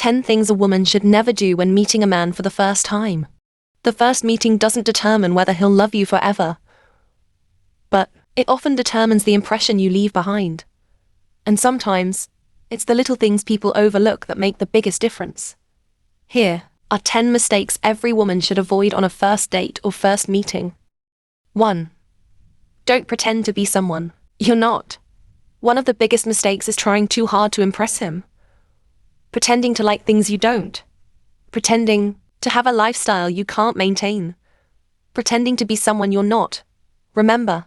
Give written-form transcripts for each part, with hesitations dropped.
10 things a woman should never do when meeting a man for the first time. The first meeting doesn't determine whether he'll love you forever, but it often determines the impression you leave behind. And sometimes, it's the little things people overlook that make the biggest difference. Here are 10 mistakes every woman should avoid on a first date or first meeting. 1. Don't pretend to be someone you're not. One of the biggest mistakes is trying too hard to impress him. Pretending to like things you don't. Pretending to have a lifestyle you can't maintain. Pretending to be someone you're not. Remember,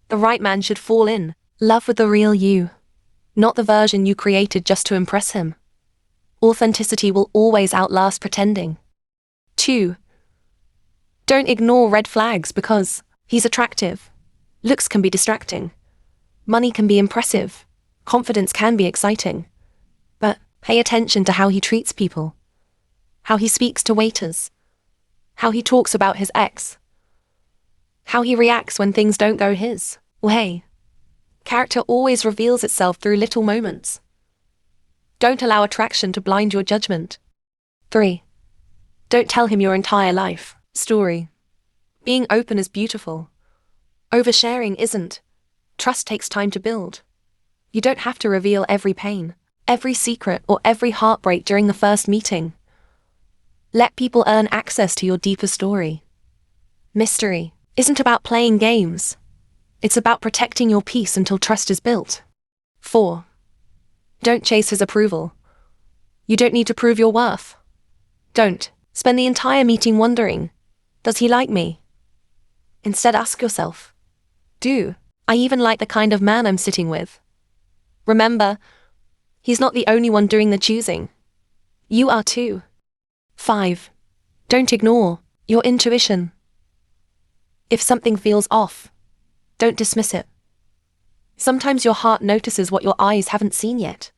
the right man should fall in love with the real you, not the version you created just to impress him. Authenticity will always outlast pretending. 2. Don't ignore red flags because he's attractive. Looks can be distracting. Money can be impressive. Confidence can be exciting. But pay attention to how he treats people. How he speaks to waiters. How he talks about his ex. How he reacts when things don't go his way. Character always reveals itself through little moments. Don't allow attraction to blind your judgment. 3. Don't tell him your entire life story. Being open is beautiful. Oversharing isn't. Trust takes time to build. You don't have to reveal every pain, every secret, or every heartbreak during the first meeting. Let people earn access to your deeper story. Mystery isn't about playing games. It's about protecting your peace until trust is built. 4. Don't chase his approval. You don't need to prove your worth. Don't spend the entire meeting wondering, does he like me? Instead, ask yourself, do I even like the kind of man I'm sitting with? Remember, he's not the only one doing the choosing. You are too. 5. Don't ignore your intuition. If something feels off, don't dismiss it. Sometimes your heart notices what your eyes haven't seen yet.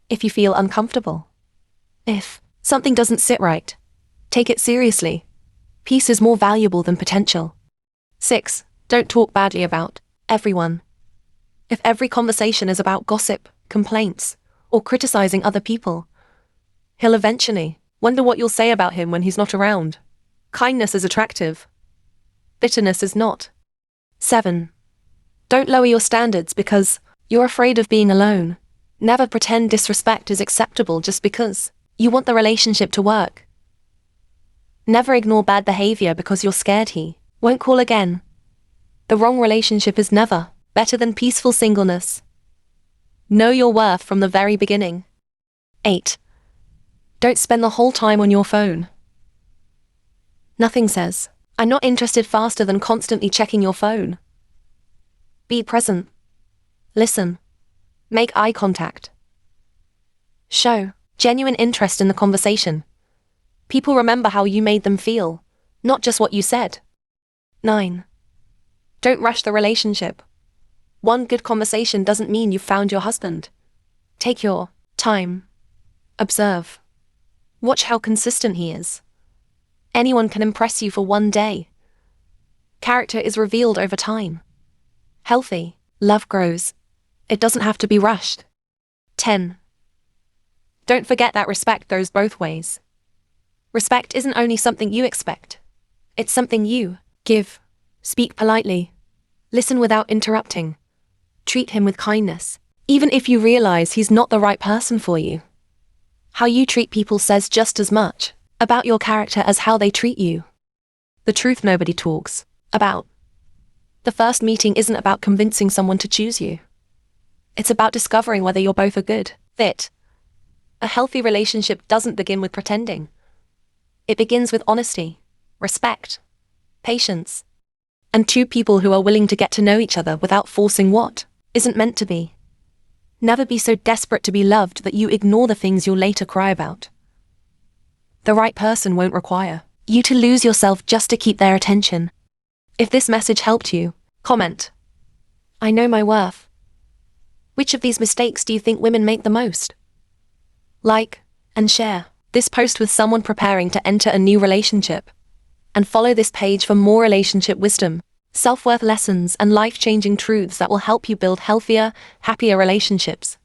If you feel uncomfortable, if something doesn't sit right, take it seriously. Peace is more valuable than potential. 6. Don't talk badly about everyone. If every conversation is about gossip, complaints, or criticizing other people, he'll eventually wonder what you'll say about him when he's not around. Kindness is attractive. Bitterness is not. 7. Don't lower your standards because you're afraid of being alone. Never pretend disrespect is acceptable just because you want the relationship to work. Never ignore bad behavior because you're scared he won't call again. The wrong relationship is never better than peaceful singleness. Know your worth from the very beginning. 8. Don't spend the whole time on your phone. Nothing says, I'm not interested faster than constantly checking your phone. Be present. Listen. Make eye contact. Show genuine interest in the conversation. People remember how you made them feel, not just what you said. 9. Don't rush the relationship. One good conversation doesn't mean you've found your husband. Take your time. Observe. Watch how consistent he is. Anyone can impress you for one day. Character is revealed over time. Healthy love grows. It doesn't have to be rushed. 10. Don't forget that respect goes both ways. Respect isn't only something you expect. It's something you give. Speak politely. Listen without interrupting. Treat him with kindness, even if you realize he's not the right person for you. How you treat people says just as much about your character as how they treat you. The truth nobody talks about. The first meeting isn't about convincing someone to choose you. It's about discovering whether you're both a good fit. A healthy relationship doesn't begin with pretending. It begins with honesty, respect, patience, and two people who are willing to get to know each other without forcing what isn't meant to be. Never be so desperate to be loved that you ignore the things you'll later cry about. The right person won't require you to lose yourself just to keep their attention. If this message helped you, comment. I know my worth. Which of these mistakes do you think women make the most? Like and share this post with someone preparing to enter a new relationship. And follow this page for more relationship wisdom, self-worth lessons, and life-changing truths that will help you build healthier, happier relationships.